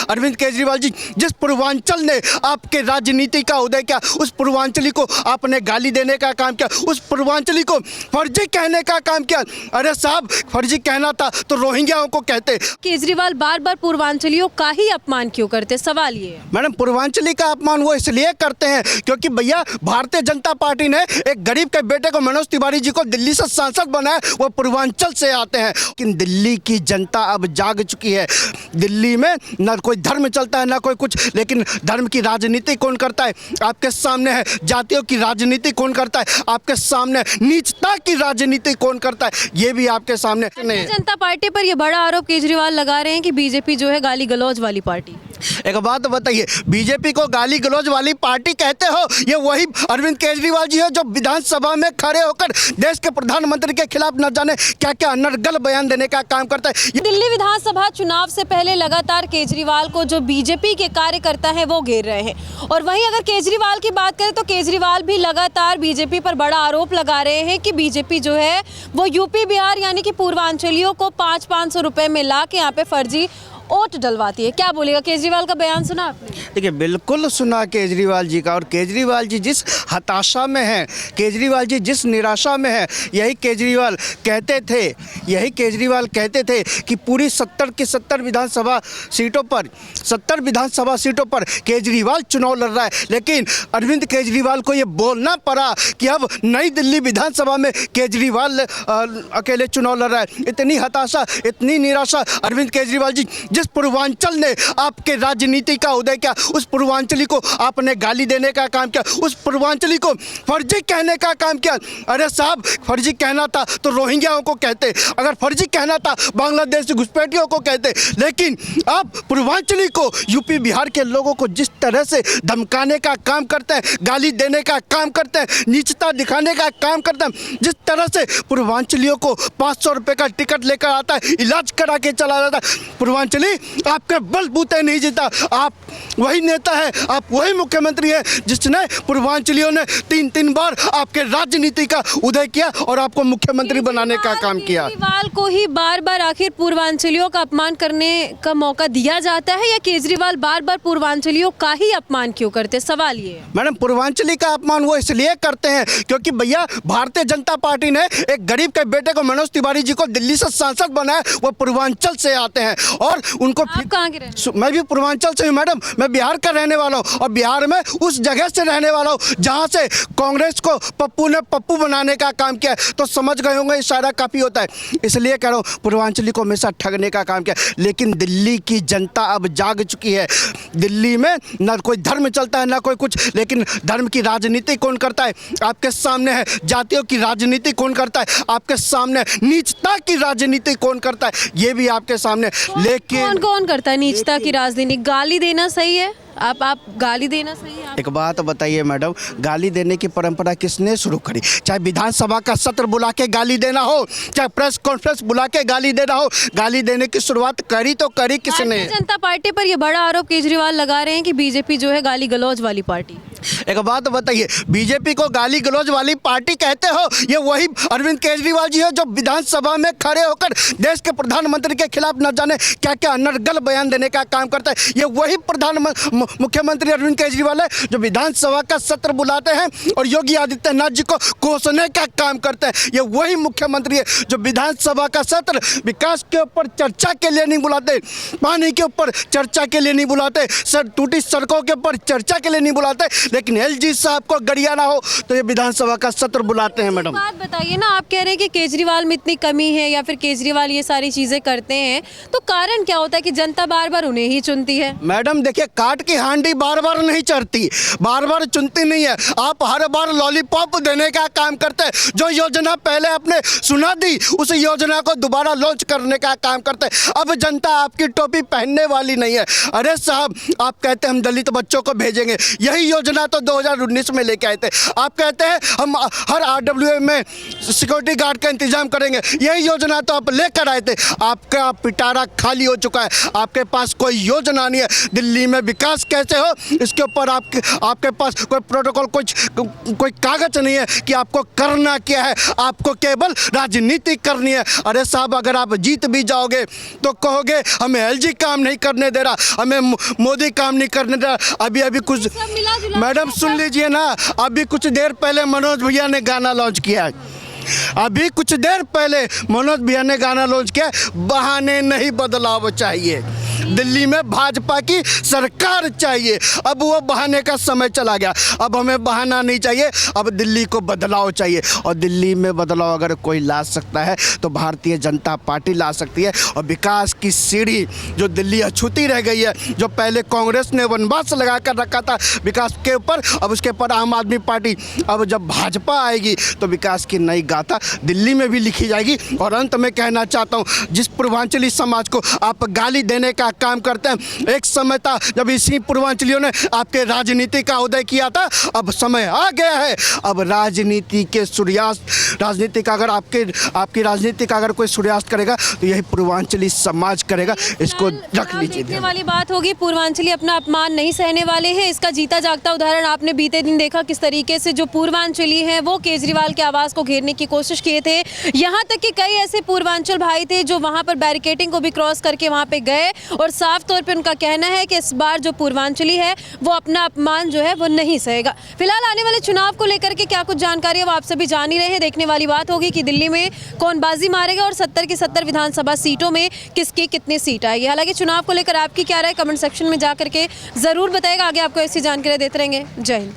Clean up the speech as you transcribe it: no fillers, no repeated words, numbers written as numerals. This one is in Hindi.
अरविंद केजरीवाल जी, जिस पूर्वांचल ने आपके राजनीति का उदय किया, उस पूर्वांचली को आपने गाली देने का काम किया, उस पूर्वांचली को फर्जी कहने का काम किया। अरे साहब, फर्जी कहना था तो रोहिंग्याओं को कहते। केजरीवाल बार बार पूर्वांचलियों का ही अपमान क्यों करते, सवाल ये है। मैडम, पूर्वांचली का अपमान वो इसलिए करते हैं क्योंकि भैया भारतीय जनता पार्टी ने एक गरीब के बेटे को, मनोज तिवारी जी को, दिल्ली से सांसद बनाया, वो पूर्वांचल से आते हैं। लेकिन दिल्ली की जनता अब जाग चुकी है। दिल्ली में ना कोई धर्म चलता है ना कोई कुछ, लेकिन धर्म की राजनीति कौन करता है आपके सामने है। जातियों की राजनीति कौन करता है आपके सामने, नीचता की राजनीति कौन करता है ये भी आपके सामने नहीं है। जनता पार्टी पर यह बड़ा आरोप केजरीवाल लगा रहे हैं कि बीजेपी जो है गाली गलौज वाली पार्टी। एक बात बताइए, बीजेपी को गाली गलौज वाली पार्टी कहते हो, ये वही अरविंद केजरीवाल जी है जो विधानसभा में खड़े होकर देश के प्रधानमंत्री के खिलाफ न जाने क्या क्या अनर्गल बयान देने का काम करता है। दिल्ली विधानसभा चुनाव से पहले लगातार केजरीवाल को जो बीजेपी के कार्यकर्ता हैं वो घेर रहे हैं, और वहीं अगर केजरीवाल की बात करें तो केजरीवाल भी लगातार बीजेपी पर बड़ा आरोप लगा रहे हैं कि बीजेपी जो है वो यूपी बिहार यानी कि पूर्वांचलियों को 500-500 रुपए में ला के यहाँ पे फर्जी वोट डलवाती है। क्या बोलेगा, केजरीवाल का बयान सुना आपने? देखिए, बिल्कुल सुना केजरीवाल जी का, और केजरीवाल जी जिस हताशा में हैं, केजरीवाल जी जिस निराशा में है, यही केजरीवाल कहते थे कि पूरी 70 की 70 विधानसभा सीटों पर केजरीवाल चुनाव लड़ रहा है। लेकिन अरविंद केजरीवाल को ये बोलना पड़ा कि अब नई दिल्ली विधानसभा में केजरीवाल अकेले चुनाव लड़ रहा है। इतनी हताशा, इतनी निराशा। अरविंद केजरीवाल जी, जिस पूर्वांचल ने आपके राजनीति का उदय किया, उस पूर्वांचली को आपने गाली देने का काम किया, उस पूर्वांचली को फर्जी कहने का काम किया। अरे साहब, फर्जी कहना था तो रोहिंग्याओं को कहते, अगर फर्जी कहना था बांग्लादेश घुसपैठियों को कहते। लेकिन आप पूर्वांचली को, यूपी बिहार के लोगों को जिस तरह से धमकाने का काम करते हैं, गाली देने का काम करते हैं, नीचता दिखाने का काम करते हैं, जिस तरह से पूर्वांचलियों को 500 रुपये का टिकट लेकर आता है, इलाज करा के चला जाता है। पूर्वांचली आपके बलबूते नहीं जीता। आप वही नेता है, आप वही मुख्यमंत्री है जिसने पूर्वांचलियों ने 3 बार आपके राजनीति का उदय किया और आपको मुख्यमंत्री बनाने का काम किया। केजरीवाल को ही बार बार आखिर पूर्वांचलियों का अपमान करने का मौका दिया जाता है, या केजरीवाल बार बार पूर्वांचलियों का ही अपमान क्यों करते, सवाल ये है। मैडम, पूर्वांचली का अपमान वो इसलिए करते हैं क्योंकि भैया भारतीय जनता पार्टी ने एक गरीब के बेटे को, मनोज तिवारी जी को, दिल्ली से सांसद बनाया, वो पूर्वांचल से आते हैं। और उनको आप कहाँ के रहने? मैं भी पूर्वांचल से हूँ मैडम, मैं बिहार का रहने वाला हूँ, और बिहार में उस जगह से रहने वाला हूँ जहाँ से कांग्रेस को पप्पू ने पप्पू बनाने का काम किया। तो समझ गए होंगे इशारा काफ़ी होता है, इसलिए कह रहा हूँ पूर्वांचली को हमेशा ठगने का काम किया। लेकिन दिल्ली की जनता अब जाग चुकी है। दिल्ली में ना कोई धर्म चलता है ना कोई कुछ, लेकिन धर्म की राजनीति कौन करता है आपके सामने है। जातियों की राजनीति कौन करता है आपके सामने, नीचता की राजनीति कौन करता है ये भी आपके सामने। लेकिन कौन करता है नीचता की राजनीति? गाली देना सही है? आप गाली देना सही है? एक बात बताइए मैडम, गाली देने की परंपरा किसने शुरू करी? चाहे विधानसभा का सत्र बुला के गाली देना हो, चाहे प्रेस कॉन्फ्रेंस बुला के गाली देना हो, गाली देने की शुरुआत करी तो करी किसने? भारतीय जनता पार्टी पर यह बड़ा आरोप केजरीवाल लगा रहे हैं कि बीजेपी जो है गाली गलौज वाली पार्टी। एक बात बताइए, बीजेपी को गाली गलौज वाली पार्टी कहते हो, ये वही अरविंद केजरीवाल जी है जो विधानसभा में खड़े होकर देश के प्रधानमंत्री के खिलाफ न जाने क्या क्या अनर्गल बयान देने का काम करता है। ये वही मुख्यमंत्री अरविंद केजरीवाल है जो विधानसभा का सत्र बुलाते हैं और योगी आदित्यनाथ जी को कोसने का काम करते हैं। ये वही मुख्यमंत्री है जो विधानसभा का सत्र विकास के ऊपर चर्चा के लिए नहीं बुलाते, पानी के ऊपर चर्चा के लिए नहीं बुलाते, टूटी सड़कों के ऊपर चर्चा के लिए नहीं बुलाते, लेकिन एलजी साहब को गरियाना हो तो ये विधानसभा का सत्र बुलाते हैं। मैडम, बात बताइए ना, आप कह रहे हैं कि केजरीवाल में इतनी कमी है या फिर केजरीवाल ये सारी चीजें करते हैं, तो कारण क्या होता है कि जनता बार बार उन्हें ही चुनती है? मैडम देखिए, काट की हांडी बार बार नहीं चढ़ती, बार बार चुनती नहीं है। आप हर बार लॉलीपॉप देने का काम करते हैं। जो योजना पहले आपने सुना दी उस योजना को दोबारा लॉन्च करने का काम करते हैं। अब जनता आपकी टोपी पहनने वाली नहीं है। अरे साहब, आप कहते हैं हम दलित बच्चों को भेजेंगे, यही योजना योजना तो 2019 में लेके आए थे। आप कहते हैं हम हर RWA में सिक्योरिटी गार्ड का इंतजाम करेंगे, यही योजना तो आप लेकर आए थे। आपका पिटारा खाली हो चुका है, आपके पास कोई योजना नहीं है। दिल्ली में विकास कैसे हो इसके ऊपर आपके पास कोई प्रोटोकॉल, कोई कागज नहीं है कि आपको करना क्या है। आपको केवल राजनीति करनी है। अरे साहब, अगर आप जीत भी जाओगे तो कहोगे हमें LG काम नहीं करने दे रहा, हमें मोदी काम नहीं करने दे रहा। अभी कुछ मैडम सुन लीजिए ना, अभी कुछ देर पहले मनोज भैया ने गाना लॉन्च किया है। अभी कुछ देर पहले मनोज भैया ने गाना लॉन्च किया। बहाने नहीं, बदलाव चाहिए। दिल्ली में भाजपा की सरकार चाहिए। अब वो बहाने का समय चला गया। अब हमें बहाना नहीं चाहिए, अब दिल्ली को बदलाव चाहिए। और दिल्ली में बदलाव अगर कोई ला सकता है तो भारतीय जनता पार्टी ला सकती है। और विकास की सीढ़ी जो दिल्ली अछूती रह गई है, जो पहले कांग्रेस ने वनवास लगा कर रखा था विकास के ऊपर, अब उसके ऊपर आम आदमी पार्टी, अब जब भाजपा आएगी तो विकास की नई गाथा दिल्ली में भी लिखी जाएगी। और अंत में कहना चाहता हूँ, जिस पूर्वांचली समाज को आप गाली देने का काम करते हैं, एक समय था जब इसी पूर्वांचलियों ने आपके राजनीति का उदय किया था। अब समय आ गया है, अब राजनीति के सूर्यास्त, राजनीति का अगर आपकी राजनीति का अगर कोई सूर्यास्त करेगा तो यही पूर्वांचली समाज करेगा। इसको रख लीजिए। देखने वाली बात होगी, पूर्वांचली अपना अपमान नहीं सहने वाले हैं। इसका जीता जागता उदाहरण आपने बीते दिन देखा, किस तरीके से जो पूर्वांचली हैं वो केजरीवाल के आवास को घेरने की कोशिश किए थे। यहाँ तक कि कई ऐसे पूर्वांचल भाई थे जो वहाँ पर बैरिकेडिंग को भी क्रॉस करके वहाँ पे गए और साफ तौर पे उनका कहना है कि इस बार जो पूर्वांचली है वो अपना अपमान जो है वो नहीं सहेगा। फिलहाल आने वाले चुनाव को लेकर के क्या कुछ जानकारी है वो आप सभी जान ही रहे हैं। देखने वाली बात होगी कि दिल्ली में कौन बाजी मारेगा और 70 की 70 विधानसभा सीटों में किसकी कितनी सीट आएगी। हालांकि चुनाव को लेकर आपकी क्या राय, कमेंट सेक्शन में जा करके जरूर बताएगा। आगे आपको ऐसी जानकारी देते रहेंगे। जय हिंद।